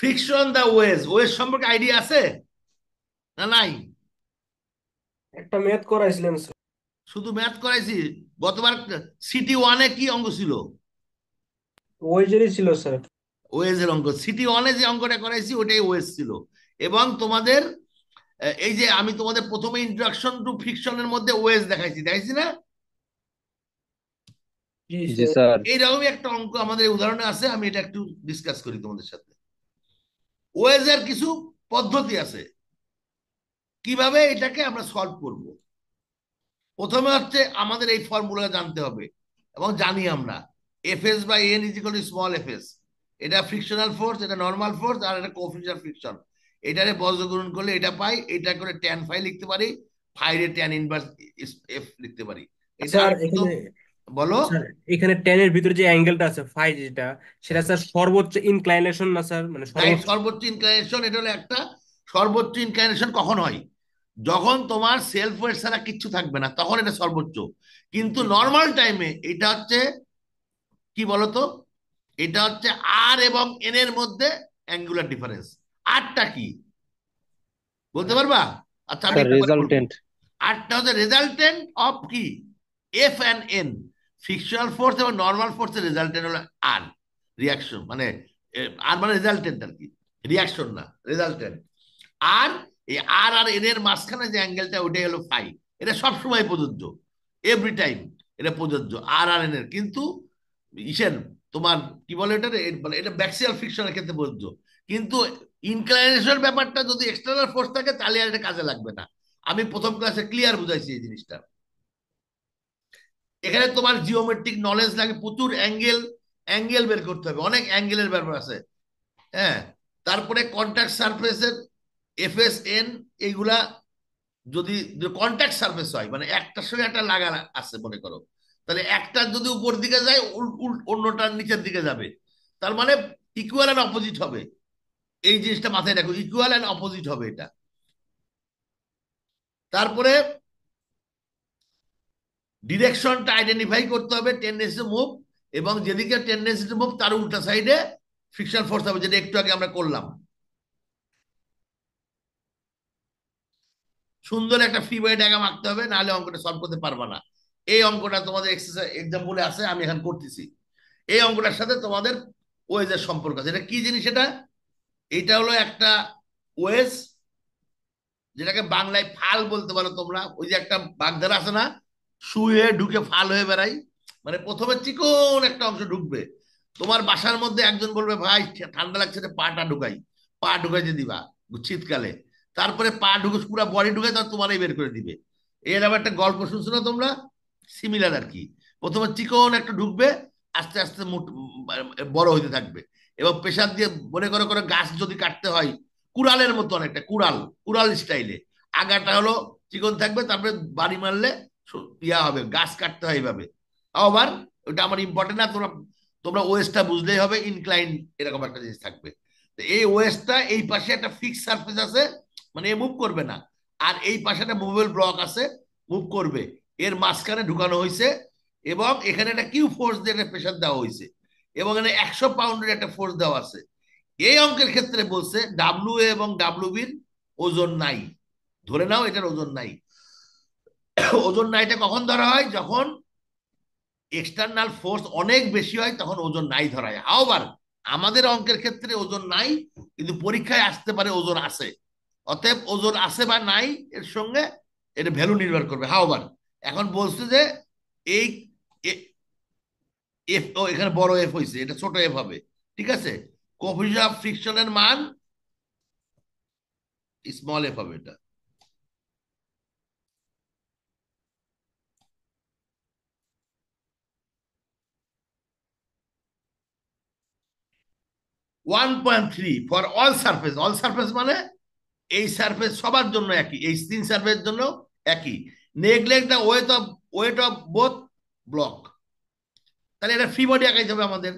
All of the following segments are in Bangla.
ফ্রিকশন দা ওয়েজ, ওয়েজ সম্পর্কে আইডিয়া আছে না নাই? একটা ম্যাথ করাইছিলেন স্যার। শুধু ম্যাথ করাইছি গতবার। সিটি ওয়ানে কি অঙ্ক ছিল? ওয়েজেরই ছিল স্যার। ওয়েজ এর অঙ্ক। সিটি ওয়ানে যে অঙ্কটা করাইছি ওটাই ওয়েজ ছিল। এবং তোমাদের এই যে আমি তোমাদের প্রথমে ইন্ট্রোডাকশন টু ফ্রিকশনের মধ্যে ওয়েজ দেখাইছি, দেখাইছি না? জি জি স্যার। স্যার। এইরকমই একটা অঙ্ক আমাদের এই উদাহরণে আছে, আমি এটা একটু ডিসকাস করি তোমাদের সাথে। ওয়েজ এর কিছু পদ্ধতি আছে কিভাবে এটাকে আমরা সলভ করব। প্রথমে হচ্ছে আমাদের এই ফর্মুলা জানতে হবে, এবং জানি আমরা F S by N is equal to small F S. এটা ফ্রিকশনাল ফোর্স, এটা নর্মাল ফোর্স, আর এটা কোএফিসিয়েন্ট অফ ফ্রিকশন। এটারে বজ্রগুণন করলে এটা পাই, এটা করে ট্যান ফাই লিখতে পারি, ফাই রে ট্যান ইনভার্স এফ লিখতে পারি। এটা স্যার আমি এখানে, একদম, বলো। স্যার এখানে টেনের ভিতরে যে অ্যাঙ্গেলটা আছে ফাই যেটা, সেটা স্যার সর্বোচ্চ ইনক্লাইনেশন না স্যার, মানে রাইট, সর্বোচ্চ। সর্বোচ্চ ইনক্লিনেশন। এটা হলো একটা সর্বোচ্চ ইনক্লিনেশন কখন হয়? যখন তোমার সেলফ ওয়েট ছাড়া কিচ্ছু থাকবে না, তখন এটা সর্বোচ্চ। কিন্তু জি স্যার। নর্মাল টাইমে এটা হচ্ছে কি বলতো, এটা হচ্ছে আর এবং এন এর মধ্যে অ্যাঙ্গুলার ডিফারেন্স। আরটা কি বলতে পারবা? আচ্ছা আমি স্যার একটু পরে বলবো। রেজাল্টেন্ট। আরটা হচ্ছে রেজাল্টেন্ট অফ কি, F and N. Frictional force এবং নর্মাল ফোর্সের রেজাল্টেন্ট হলো আর, রিয়াকশন মানে আর মানে রেজাল্টেন্ট আর কি, রিয়াকশন না, রেজাল্টেন্ট। আর এই আর আর এন এর মাঝখানে যে অ্যাঙ্গেলটা ওইটাই হলো ফাই। এটা সবসময় প্রযোজ্য, এভরি টাইম এটা প্রযোজ্য আর আর এন এর। কিন্তু ইসের তোমার কি বলে এটা, বলে এটা ব্যাক্সিয়াল ফ্রিকশনের ক্ষেত্রে প্রযোজ্য। কিন্তু ইনক্লাইনেশন ব্যাপারটা যদি এক্সটার্নাল ফোর্স থাকে তাহলে আর এটা কাজে লাগবে না। আমি প্রথম ক্লাসে ক্লিয়ার বুঝাইছি এই জিনিসটা। এখানে তোমার জিওমেট্রিক নলেজ লাগে, প্রচুর অ্যাঙ্গেল, অ্যাঙ্গেল বের করতে হবে, অনেক অ্যাঙ্গেলের ব্যাপার আছে। হ্যাঁ, তারপরে কন্ট্যাক্ট সারফেসের এফ এস এন, এইগুলা যদি কন্ট্যাক্ট সারফেস হয় মানে একটার সঙ্গে একটা লাগা আছে মনে করো, তাহলে একটা যদি উপর দিকে যায় অন্যটার নিচের দিকে যাবে, তার মানে ইকুয়াল অ্যান্ড অপোজিট হবে। এই জিনিসটা মাথায় রাখো, ইকুয়াল অ্যান্ড অপোজিট হবে এটা। তারপরে ডিরেকশনটা আইডেন্টিফাই করতে হবে, টেন্ডেন্সি টু মুভ, এবং যেদিকে টেন্ডেন্সি টু মুভ তার উল্টা সাইডে ফ্রিকশন ফোর্স হবে, যেটা একটু আগে আমরা করলাম। সুন্দর একটা ফ্রি বডি ডায়াগ্রাম আঁকতে হবে, নাহলে অঙ্কটা সলভ করতে পারবা না। এই অঙ্কটা তোমাদের এক্সারসাইজ এক্সাম্পলে আছে, আমি এখন করতেছি। এই অঙ্কটার সাথে তোমাদের ওয়েজের সম্পর্ক আছে। এটা কি জিনিস এটা? এটা হলো একটা ওয়েজ, যেটাকে বাংলায় ফাল বলতে পারো তোমরা। ওই যে একটা বাগধারা আছে না, শুয়ে ঢুকে ফাল হয়ে বেড়াই, মানে প্রথমে চিকন একটা অংশ ঢুকবে। তোমার বাসার মধ্যে একজন বলবে ভাই ঠান্ডা লাগছে রে, পাটা ঢুকাই, পা ঢুকাইতে দিবা শীতকালে। তারপরে পা ঢুকে পুরো বডি ঢুকে তার তোমারই বের করে দিবে। এরকম একটা গল্প শুনছো না তোমরা? সিমিলার আর কি। প্রথমে চিকন একটা ঢুকবে, আস্তে আস্তে বড় হইতে থাকবে। এবং প্রেশার দিয়ে মনে করো করে গাছ যদি কাটতে হয়, কুড়ালের মতো অনেকটা, কুড়াল, কুড়াল স্টাইলে আগাটা হলো চিকন থাকবে, তারপরে বাড়ি মারলে ইয়া হবে, গাছ কাটতে হয় এইভাবে। আবার ওটা আমার ইম্পর্টেন্ট না, তোমরা তোমরা ওয়েস্টটা বুঝলেই হবে, ইনক্লাইন এরকম একটা জিনিস থাকবে। তো এই ওয়েস্টটা, এই পাশে একটা ফিক্স সারফেস আছে, মানে এ মুভ করবে না। আর এই পাশে একটা মুভেবল ব্লক আছে, মুভ করবে। এর মাঝখানে ঢুকানো হয়েছে, এবং এখানে একটা কিউ ফোর্স দিয়ে একটা প্রেশার দেওয়া হয়েছে, এবং এখানে 100 পাউন্ডের একটা ফোর্স দেওয়া আছে। এই অঙ্কের ক্ষেত্রে বলছে ডাব্লিউ এ এবং ডাব্লিউ বির ওজন নাই। ধরে নাও এটার ওজন নাই। ওজন নাইটা কখন ধরা হয়? যখন এক্সটার্নাল ফোর্স অনেক বেশি হয় তখন ওজন নাই ধরা হয়। আবার আমাদের অঙ্কের ক্ষেত্রে ওজন নাই, কিন্তু পরীক্ষায় আসতে পারে ওজন আছে। অতএব ওজন আছে বা নাই এর সঙ্গে এটা ভ্যালু নির্ভর করবে। হাওবার এখন বলছে যে এই এফ, ও এখানে বড় এফ হয়েছে, এটা ছোট এফ হবে, ঠিক আছে। কোফিশিয়েন্ট অফ ফ্রিকশনের মান স্মল এফ হবে এটা। 1.3 for all surface. All surface মানে এই সারফেস সবার জন্য একই, এই তিন সারফেস জন্য একই। Neglect the weight of both block. তাহলে এটা ফ্রি বডি আঁকাইতে হবে আমাদের।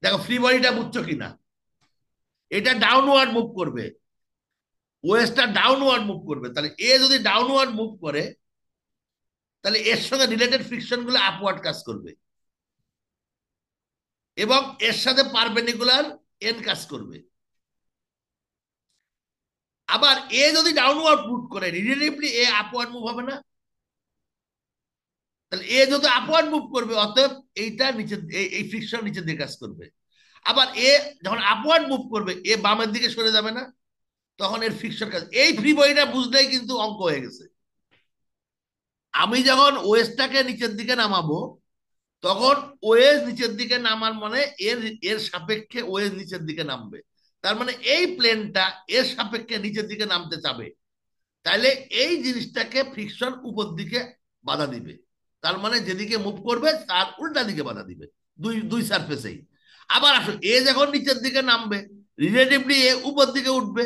দেখো ফ্রি বডিটা বুঝছো কিনা, এটা ডাউনওয়ার্ড মুভ করবে, ওয়েস্টটা ডাউনওয়ার্ড মুভ করবে। তাহলে এ যদি ডাউনওয়ার্ড মুভ করে, তাহলে এর সঙ্গে রিলেটেড ফ্রিকশন গুলো আপওয়ার্ড কাজ করবে, এবং এর সাথে পারপেন্ডিকুলার এন কাজ করবে। আবার এ যদি ডাউনওয়ার্ড মুভ করে রিলেটিভলি এ আপওয়ার্ড মুভ হবে না? তাহলে এ যত আপওয়ার্ড মুভ করবে অতএব এইটা নিচে, এই ফ্রিকশন নিচের দিকে কাজ করবে। আবার এ যখন আপওয়ার্ড মুভ করবে এ বামের দিকে সরে যাবে না? তখন এর ফ্রিকশন কাজ। এই ফ্রি বডিটা বুঝলেই কিন্তু অঙ্ক হয়ে গেছে। আমি যখন ওয়েস্টটাকে নিচের দিকে নামাবো তখন ওয়েজ নিচের দিকে নামার মানে এর এর সাপেক্ষে ওয়েজ নিচের দিকে নামবে। তার মানে এই প্লেনটা এর সাপেক্ষে নিচের দিকে নামতে চাবে। তাহলে এই জিনিসটাকে ফ্রিকশন উপর দিকে বাধা দিবে। তার মানে যেদিকে মুভ করবে তার উল্টা দিকে বাধা দিবে, দুই দুই সারফেসেই। আবার আসো এ যখন নিচের দিকে নামবে রিলেটিভলি এ উপর দিকে উঠবে।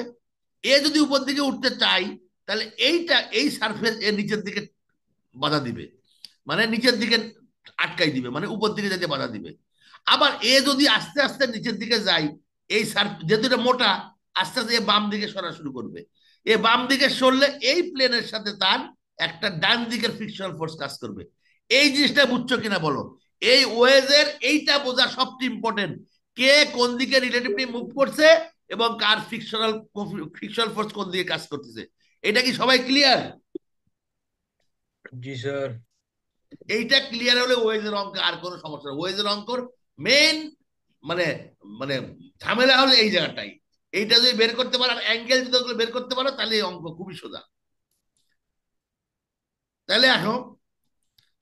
এ যদি উপর দিকে উঠতে চাই তাহলে এইটা এই সারফেস এ নিচের দিকে বাধা দিবে, মানে নিচের দিকে আটকাই দিবে, মানে উপর দিকে যেতে বাধা দিবে। আবার এ যদি আস্তে আস্তে নিচের দিকে যায়, এই যেহেতু এটা মোটা, আস্তে আস্তে এ বাম দিকে সরা শুরু করবে। এ বাম দিকে সরলে এই প্লেনের সাথে তার একটা ডান দিকের ফ্রিকশনাল ফোর্স কাজ করবে। এই জিনিসটা বুঝছো কিনা বলো? এই ওয়েজের এইটা বোঝা সবচেয়ে ইম্পর্টেন্ট, কে কোন দিকে রিলেটিভলি মুভ করছে এবং কার ফ্রিকশনাল ফোর্স কোন দিকে কাজ করতেছে। এটা কি সবাই ক্লিয়ার? জি স্যার। এইটা ক্লিয়ার হলে ওয়েজের অঙ্ক আর কোনো সমস্যা নেই। ওয়েজের অঙ্কর মেইন মানে মানে ঝামেলা হলো এই জায়গাটাই। এইটা যদি বের করতে পারো আর অ্যাঙ্গেল যদি ওগুলো বের করতে পারো তাহলে এই অঙ্ক খুবই সোজা। তাহলে এখন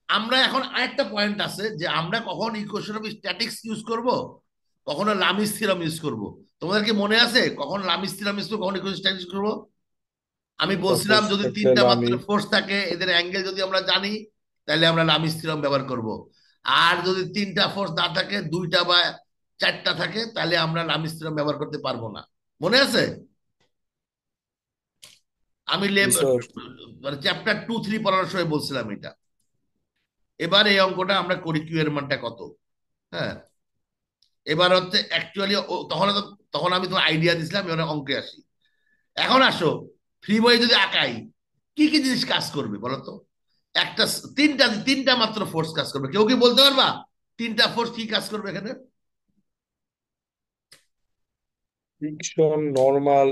আমরা এখন আরেকটা পয়েন্ট আছে যে আমরা কখন ইকুয়েশন অফ স্ট্যাটিক্স ইউজ করব, কখনো লামিস থিওরাম ইউজ করব। তোমাদের কি মনে আছে কখন লামিস থিওরাম ইউজ করবো, কখন ইকুয়েশন স্ট্যাটিক্স করব? আমি বলছিলাম ফোর্স যদি থাকলে তিনটা মাত্র লামি। ফোর্স থাকে এদের অ্যাঙ্গেল যদি আমরা জানি তাহলে আমরা লামিস থিওরাম ব্যবহার করব। আর যদি তিনটা ফোর্স না থাকে, দুইটা বা চারটা থাকে, তাহলে আমরা লামিস থিওরাম ব্যবহার করতে পারবো না। মনে আছে? আমি জি স্যার। মানে চ্যাপ্টার 2-3 পড়ার সময় বলছিলাম এটা। এবার এই অঙ্কটা আমরা করি, কিউ এর মানটা কত। হ্যাঁ, এবার হচ্ছে অ্যাকচুয়ালি তখন আমি তোমার আইডিয়া দিছিলাম, এবার অঙ্কে আসি। এখন আসো ফ্রি বই যদি আঁকাই কি কি জিনিস কাজ করবে বলো তো? একটা তিনটা তিনটা মাত্র ফোর্স কাজ করবে, কেউ কি বলতে পারবা তিনটা ফোর্স কি কাজ করবে এখানে? ফ্রিকশন, নরমাল,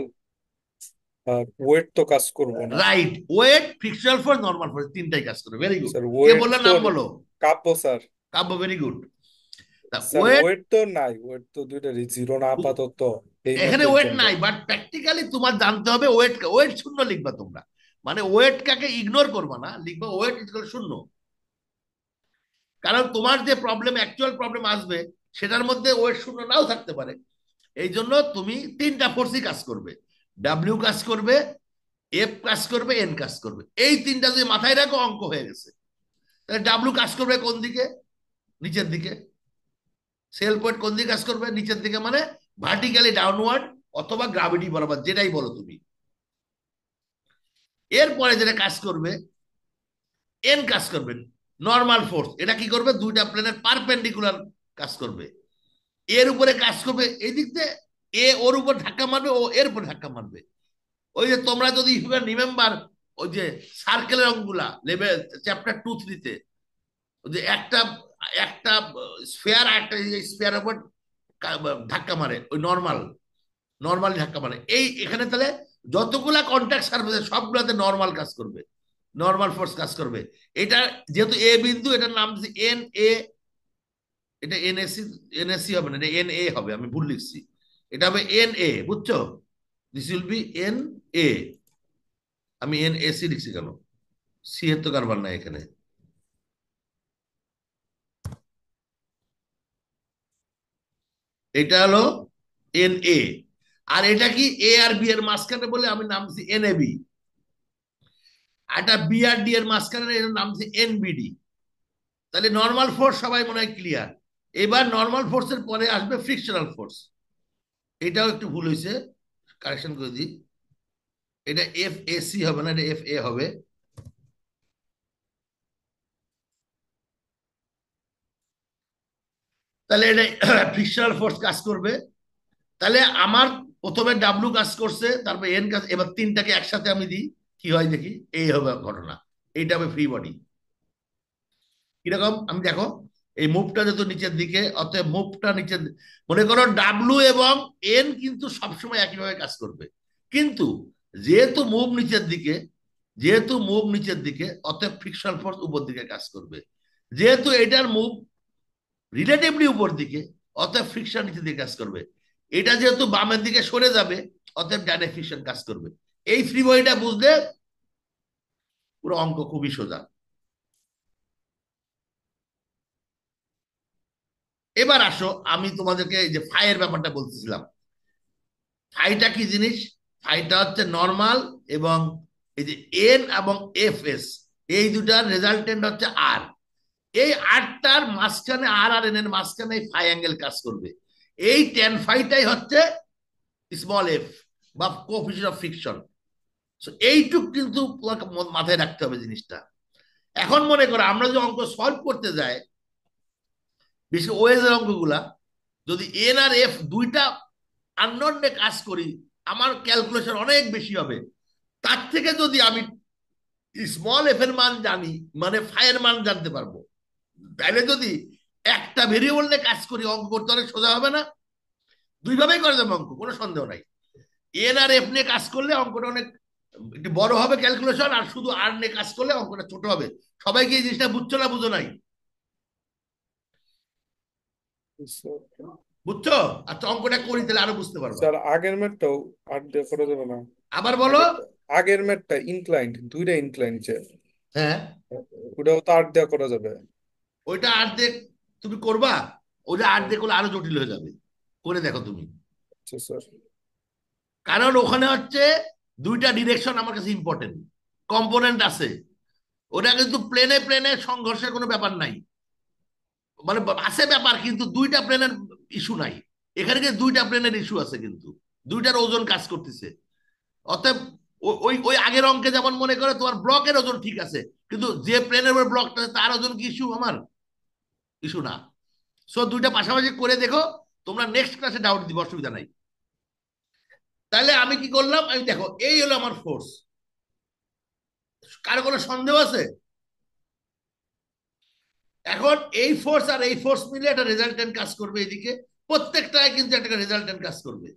আর ওয়েট তো কাজ করবো না। Right, weight, frictional force, normal force, তিনটাই কাজ করবে। Very good. স্যার কে ওয়েট বললো তো নাম বলো? Kavya sir. Kavya, very good. Sir weight, weight তো নাই, ওয়েট তো দুইটা জিরো না আপাতত এই এখানে মুহূর্তের ওয়েট জন্য। নাই, বাট প্র্যাকটিক্যালি তোমার জানতে হবে ওয়েট, ওয়েট শূন্য লিখবা তোমরা। মানে ওয়েট কাকে ইগনোর করবা না, লিখবা ওয়েট ইকুয়াল শূন্য। কারণ তোমার যে প্রবলেম, অ্যাকচুয়াল প্রবলেম আসবে সেটার মধ্যে ওয়েট শূন্য নাও থাকতে পারে। এই জন্য তুমি তিনটা ফোর্সই কাজ করবে, ডাব্লিউ কাজ করবে, এফ কাজ করবে, এন কাজ করবে। এই তিনটা যদি মাথায় রাখো অঙ্ক হয়ে গেছে। তাহলে ডাব্লিউ কাজ করবে কোন দিকে? নিচের দিকে। সেল পয়েন্ট কোন দিকে কাজ করবে? নিচের দিকে, মানে ভার্টিক্যালি ডাউনওয়ার্ড অথবা গ্রাভিটি বরাবর, যেটাই বলো তুমি। এরপরে যেটা কাজ করবে, এন কাজ করবে নর্মাল ফোর্স। এটা কি করবে? দুইটা প্লেনের পারপেন্ডিকুলার কাজ করবে। এর উপরে কাজ করবে এই দিক দিয়ে, এ ওর উপর ধাক্কা মারবে, ও এর উপর ধাক্কা মারবে। ওই যে তোমরা যদি রিমেম্বার ওই যে সার্কেলের অঙ্কগুলা লেভেল চ্যাপ্টার 2-3-তে, ওই যে একটা একটা স্ফেয়ার আর একটা স্ফেয়ার উপর ধাক্কা মারে, ওই নর্মাল, নর্মালি ধাক্কা মারে। এই এখানে তাহলে যতগুলা কন্ট্যাক্ট সার্ফেস সবগুলাতে নর্মাল কাজ করবে, নর্মাল ফোর্স কাজ করবে। এটা যেহেতু এ বিন্দু, এটার নাম দিচ্ছি এন এ। এটা এনএসি, এনএসি হবে না, এটা এন এ হবে, আমি ভুল লিখছি। এটা হবে এন এ, বুঝছো? This will be N A. আমি এন এসি লিখছি কেন? সি এর তো কারবার নাই এখানে। এটা হলো এন এ। আর এটা কি এ আর বি এর মাঝখানে বলে আমি নাম দিচ্ছি এন এ বি। এটা বি আর ডি এর মাঝখানে এর নাম দিচ্ছি এনবিডি। তাহলে নর্মাল ফোর্স সবাই মনে হয় ক্লিয়ার। এবার নর্মাল ফোর্সের পরে আসবে ফ্রিকশনাল ফোর্স। এটাও একটু ভুল হয়েছে, কারেকশন করে দিই। এটা এফ এ সি হবে না, এটা এফ এ হবে। তাহলে এটা ফ্রিকশনাল ফোর্স কাজ করবে। তাহলে আমার প্রথমে ডাব্লু কাজ করছে, তারপর এন কাজ, এবার তিনটাকে একসাথে আমি দিই কি হয় দেখি। এই হবে ঘটনা, এইটা হবে ফ্রি বডি। কিরকম আমি দেখো, এই মুভটা যত নিচের দিকে, অতএব মুভটা নিচের মনে করো ডাব্লু এবং এন কিন্তু সবসময় একইভাবে কাজ করবে। কিন্তু যেহেতু মুভ নিচের দিকে, যেহেতু মুভ নিচের দিকে, অতএব ফ্রিকশন ফোর্স উপর দিকে কাজ করবে। যেহেতু এটার মুভ রিলেটিভলি উপর দিকে, অতএব ফ্রিকশন নিচের দিকে কাজ করবে। এটা যেহেতু বামের দিকে সরে যাবে, অতএব ডানে ফ্রিকশন কাজ করবে। এই ফ্রি বডিটা বুঝলে পুরো অঙ্ক খুবই সোজা। এবার আসো, আমি তোমাদেরকে এই যে ফাইয়ের ব্যাপারটা বলতেছিলাম। ফাইটা কি জিনিস? ফাইটা হচ্ছে নর্মাল এবং এই যে এন এবং এফ এস, এই দুটার রেজাল্টেন্ট হচ্ছে আর। এই আরটার মাঝখানে, আর আর এন এর মাঝখানে এই ফাই অ্যাঙ্গেল কাজ করবে। এই টেন ফাইটাই হচ্ছে স্মল এফ বা কোফিসিয়েন্ট অফ ফ্রিকশন। এইটুক কিন্তু তোমাকে মাথায় রাখতে হবে জিনিসটা। এখন মনে করো আমরা যদি অঙ্ক সলভ করতে যাই, বেশি ওয়েজ এর অঙ্কগুলা, যদি এন আর এফ দুইটা আননোন নিয়ে কাজ করি, আমার ক্যালকুলেশন অনেক বেশি হবে। তার থেকে যদি আমি স্মল এফ এর মান জানি, মানে ফাই এর মান জানতে পারবো। তাহলে যদি একটা ভেরিয়েবল নিয়ে কাজ করি, অঙ্ক করতে অনেক সোজা হবে না? দুইভাবেই করে দেবো অঙ্ক, কোনো সন্দেহ নাই। এন আর এফ নিয়ে কাজ করলে অঙ্কটা অনেক একটু বড় হবে ক্যালকুলেশন, আর শুধু আর নিয়ে কাজ করলে অঙ্কটা ছোট হবে। সবাই কি এই জিনিসটা বুঝছো না বুঝো নাই? বুঝছো? আচ্ছা, অঙ্কটা করি তাহলে আরো বুঝতে পারবা। স্যার আগের ম্যাথটাও আর দিয়ে করা যাবে না? আবার বলো। আগেরটা, আগের ম্যাথটা ইনক্লাইন্ড, দুইটা ইনক্লাইন্ড যে, হ্যাঁ, ওটাও তো আর দেওয়া করা যাবে? ওইটা অর্ধেক তুমি করবা, ওইটা অর্ধেক করলে আরো জটিল হয়ে যাবে। করে দেখো তুমি। আচ্ছা স্যার। কারণ ওখানে হচ্ছে দুইটা ডিরেকশন আমার কাছে ইম্পর্টেন্ট, কম্পোনেন্ট আছে। ওটা কিন্তু প্লেনে প্লেনে সংঘর্ষের কোনো ব্যাপার নাই, মানে আছে ব্যাপার, কিন্তু দুইটা প্লেনের ইস্যু নাই। এখানে কিন্তু দুইটা প্লেনের ইস্যু আছে, কিন্তু দুইটার ওজন কাজ করতেছে। অতএব ওই ওই আগের অঙ্কে যেমন মনে করে তোমার ব্লকের ওজন ঠিক আছে, কিন্তু যে প্লেনের উপর ব্লকটা আছে তার ওজন কি ইস্যু? আমার ইস্যু না। সো দুইটা পাশাপাশি করে দেখো, তোমরা নেক্সট ক্লাসে ডাউট দিবে, অসুবিধা নাই। তাহলে আমি কি করলাম, আমি দেখো এই হলো আমার ফোর্স। কারো কোনো সন্দেহ আছে? এখন এই ফোর্স আর এই ফোর্স মিলে একটা রেজাল্টেন্ট কাজ করবে এদিকে, প্রত্যেকটাই কিন্তু একটা রেজাল্টেন্ট কাজ করবে।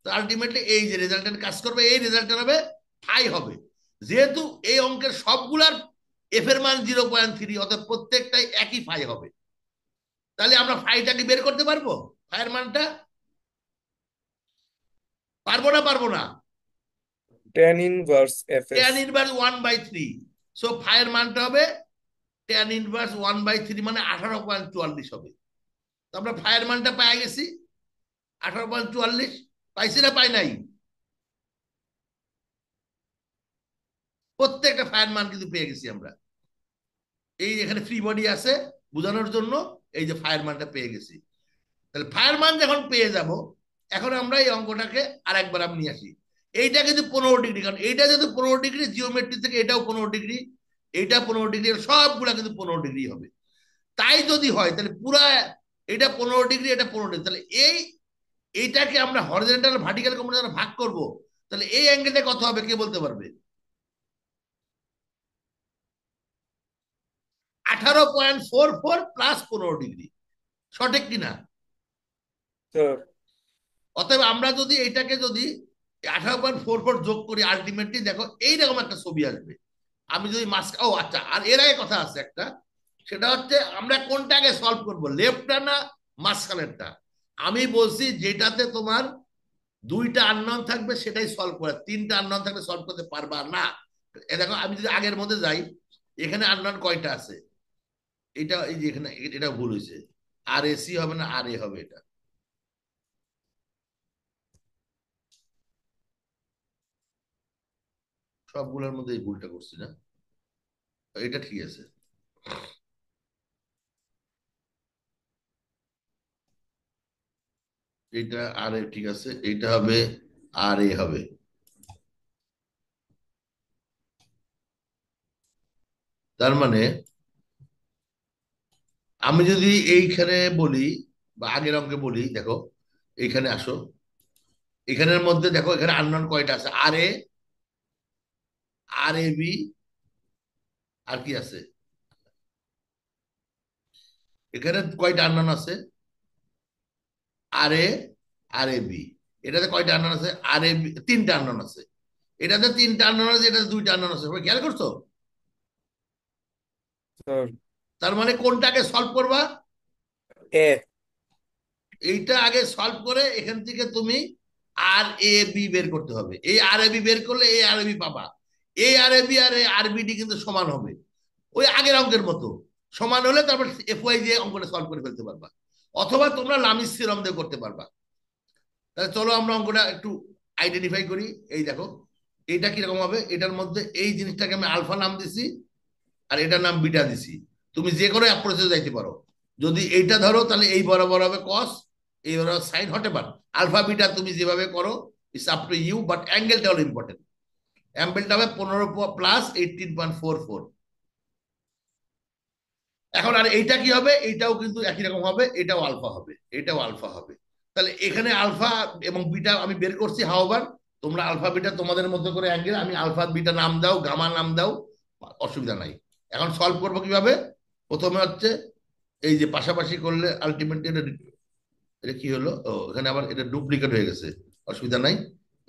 তো আলটিমেটলি এই যে রেজাল্টেন্ট কাজ করবে, এই রেজাল্টেন্ট হবে ফাই হবে। যেহেতু এই অঙ্কের সবগুলার এফ এর মান 0.3, অর্থাৎ প্রত্যেকটাই একই ফাই হবে। তাহলে আমরা ফাইটাকে বের করতে পারবো, ফাইয়ের মানটা? পারবো না পারবো না? Tan inverse F S. Tan inverse 1/3। So ফাইয়ের মানটা হবে ট্যান ইনভার্স 1/3, মানে 18.44 হবে। তো আমরা ফাইয়ের মানটা পাই গেছি 18.44। পাইছি না পাই নাই? প্রত্যেকটা ফায়ার মান কিন্তু পেয়ে গেছি আমরা। এই এখানে ফ্রি বডি আছে বোঝানোর জন্য, এই যে ফায়ার মানটা পেয়ে গেছি। তাহলে ফায়ার মান যখন পেয়ে যাব, এখন আমরা এই অঙ্কটাকে আর একবার আমি নিয়ে আসি। এইটা কিন্তু 15 ডিগ্রি, কারণ এইটা যেহেতু 15 ডিগ্রি, জিওমেট্রি থেকে এটাও 15 ডিগ্রি, এইটা 15 ডিগ্রি, সবগুলা কিন্তু 15 ডিগ্রি হবে। তাই যদি হয় তাহলে পুরা এটা 15 ডিগ্রি, এটা 15 ডিগ্রি, তাহলে এইটাকে আমরা হরিজন্টাল ভার্টিক্যাল কম্পোনেন্টে ভাগ করব। তাহলে এই অ্যাঙ্গেলটা কত হবে কে বলতে পারবে? 18.44 প্লাস 15 ডিগ্রি, সঠিক কিনা? স্যার অতএব আমরা যদি এটাকে যদি 18.44 যোগ করি, আলটিমেটলি দেখো এইরকম একটা ছবি আসবে। আমি যদি ও আচ্ছা, আর এর আগে কথা আছে একটা, সেটা হচ্ছে আমরা কোনটাকে সলভ করব, লেফটটা না মাঝখানেরটা? আমি বলছি যেটাতে তোমার দুইটা আননোন থাকবে সেটাই সলভ করে, তিনটা আননোন থাকলে সলভ করতে পারবা না। এ দেখো, আমি যদি আগের মধ্যে যাই, এখানে আননোন কয়টা আছে? এটা এই যে এখানে এটা ভুল হয়েছে, আর এসি হবে না, আর এ হবে। এটা সবগুলোর মধ্যে এই ভুলটা করছি না? এটা ঠিক আছে। এটা আর এ ঠিক আছে, এটা হবে আর এ হবে। তার মানে আমি যদি এইখানে বলি বা আগের অঙ্কে বলি, দেখো এইখানে আসো, এখানের মধ্যে দেখো এখানে আননোন কয়টা আছে? আর এ, আর এ বি, আর কি আছে? এখানে কয়টা আননোন আছে? আর এ, আর এ বি। এটাতে কয়টা আননোন আছে? আর এ বি, তিনটা আননোন আছে। এটাতে তিনটা আননোন আছে, এটাতে দুইটা আননোন আছে, সবাই খেয়াল করছো? স্যার তার মানে কোনটাকে সলভ করবা? এ এইটা আগে সলভ করে এখান থেকে তুমি আর এ বি বের করতে হবে। এই আর এ বি বের করলে এই আর এ বি পাবা। এই আর এ বি আর এই আর বি ডি কিন্তু সমান হবে, ওই আগের অঙ্কের মতো সমান হলে তারপর এফ ওয়াই দিয়ে অঙ্কটা সলভ করে ফেলতে পারবা, অথবা তোমরা লামিস থিওরাম দিয়ে করতে পারবা। তাহলে চলো আমরা অঙ্কটা একটু আইডেন্টিফাই করি। এই দেখো এইটা কিরকম হবে, এটার মধ্যে এই জিনিসটাকে আমি আলফা নাম দিছি আর এটার নাম বিটা দিছি। তুমি যে কোনো অ্যাপ্রোচে যাইতে পারো। যদি এইটা ধরো তাহলে এই বরাবর হবে কস, এই বরাবর সাইন, হতে পারে আলফা বিটা তুমি যেভাবে করো, it's up to you, but অ্যাঙ্গেলটা হলো ইম্পর্টেন্ট। অ্যাম্পেলটা হবে 15+18.44। এখন আর এইটা কি হবে, এইটাও কিন্তু একই রকম হবে, এটাও আলফা হবে, এটাও আলফা হবে। তাহলে এখানে আলফা এবং বিটা আমি বের করছি হাওবার। তোমরা আলফা বিটা তোমাদের মধ্যে করে অ্যাঙ্গেল, আমি আলফা বিটা নাম দাও, গামা নাম দাও, অসুবিধা নাই। এখন সলভ করবো কিভাবে? প্রথমে হচ্ছে এই যে পাশাপাশি করলে আলটিমেটলি এটা, এটা কি হলো, ও এখানে আবার এটা ডুপ্লিকেট হয়ে গেছে, অসুবিধা নাই।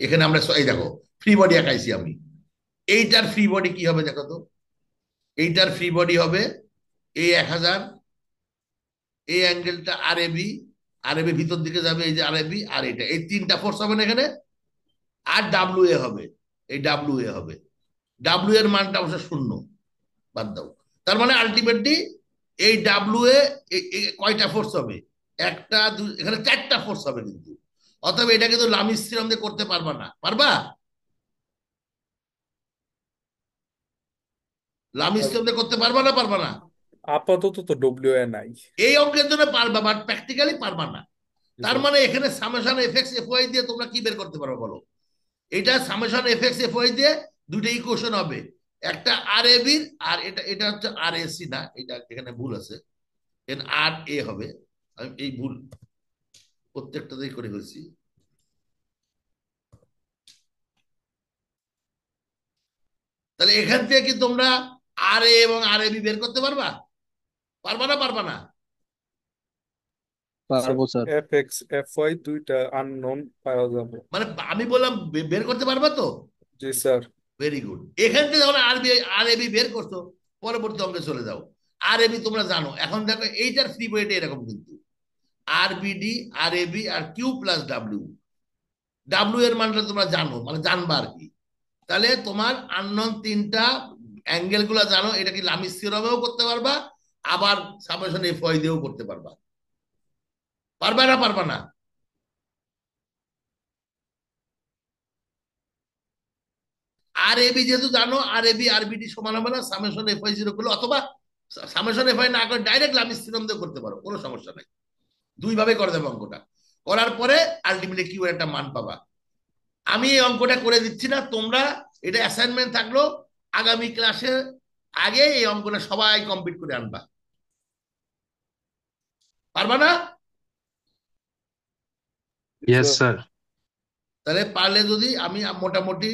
এখানে আমরা এই দেখো ফ্রি বডি আঁকাইছি আমি। এইটার ফ্রি বডি কি হবে দেখো তো। এইটার ফ্রি বডি হবে এই 1000, এই অ্যাঙ্গেলটা আর A B, R A B ভিতর দিকে যাবে, এই যে আর এ বি আর এটা, এই তিনটা ফোর্স হবে না এখানে। আর ডাব্লিউ এ হবে, এই ডাব্লিউ এ হবে। ডাব্লিউ এর মানটা অবশ্য শূন্য, বাদ দাও। তার মানে আলটিমেটলি এই ডাব্লিউ এ কয়টা ফোর্স হবে, একটা দুই, এখানে চারটা ফোর্স হবে কিন্তু। অতএব এটা কিন্তু লামিস থিওরাম দিয়ে করতে পারবা না, পারবা? লামিস স্যার থিওরাম দিয়ে করতে পারবা না, পারবা না? আপাতত তো ডব্লিউ এ নাই। এই অঙ্কের জন্য পারবা, বাট প্র্যাকটিক্যালি পারবা না। জি তার স্যার। মানে এখানে summation F X F Y দিয়ে তোমরা কি বের করতে পারো বলো? এটা summation F X F Y দিয়ে দুইটা ইকুয়েশন হবে, একটা আর এ বির, আর এটা এটা হচ্ছে আর এ সি না, এটা এখানে ভুল আছে, এন আর এ হবে। আমি এই ভুল প্রত্যেকটাতেই করে ফেলছি। তাহলে এখান থেকে কি তোমরা আর এ এবং আর এ বি বের করতে পারবা? পারবা না, পারবা না? স্যার পারবো sir. F X F Y দুইটা আননোন পাওয়া যাবে। মানে আমি বললাম বের করতে পারবা তো? জি স্যার। Very good. এখান থেকে যখন আর বি আর এ বি বের করছো, পরবর্তী অঙ্কে চলে যাও। আর এ বি তোমরা জানো, এখন দেখো এইটার ফ্রি বইটা এরকম কিন্তু আর BD R A B R Q plus W. W এর মানটা তোমরা জানো, মানে জানবা আর কি। তাহলে তোমার আননোন তিনটা অ্যাঙ্গেল গুলা জানো, এটা কি লামিস থিওরামেও করতে পারবা, আবার সামেশন এফ ওয়াই দিয়েও করতে পারবা। পারবা না, পারবা না? আর এ বি যেহেতু জানো, আর এ বি আর বিডি সমান হবে না, সামেশন এফ ওয়াই জিরো করলে, অথবা সামেশন এফ ওয়াই না করে ডাইরেক্ট লামিস থিওরাম দিয়ে করতে পারো, কোনো সমস্যা নাই। দুই ভাবে করে দেবে অঙ্কটা, করার পরে আলটিমেটলি কিউ এর একটা মান পাবা। আমি এই অঙ্কটা করে দিচ্ছি না, তোমরা এটা অ্যাসাইনমেন্ট থাকলো, আগামী ক্লাসে আগে এই অঙ্কটা সবাই কমপ্লিট করে আনবা। পারবা না? জি ইয়েস স্যার। স্যার। তাহলে পারলে যদি আমি মোটামুটি